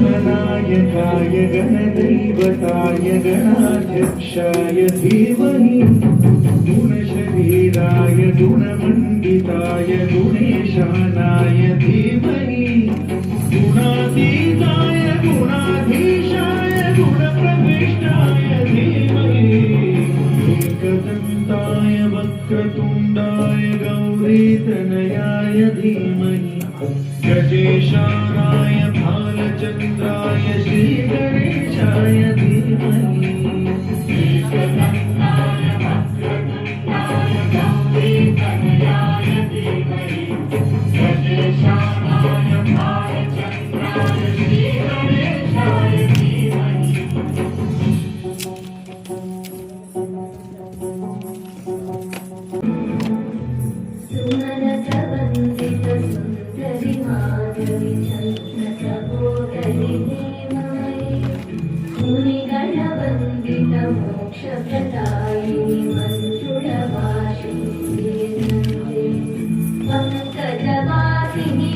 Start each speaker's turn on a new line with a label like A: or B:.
A: गणनायकाय गणदैवताय गणाध्यक्षाय धीमहि गुणशरीराय गुणमण्डिताय गुणेशानाय धीमहि गुणातीताय गुणाधीशाय गुणप्रविष्टाय धीमहि एकदन्ताय वक्रतुण्डाय गौरीतनयाय धीमहि गजेशानाय भालचन्द्राय श्रीगणेशाय धीमहि एकदन्ताय वक्रतुण्डाय गौरीतनयाय धीमहि गजेशानाय भालचन्द्राय श्रीगणेशाय धीमहि
B: मोक्षप्रदायिनि मञ्जुळवासिनि पंकजवासिनि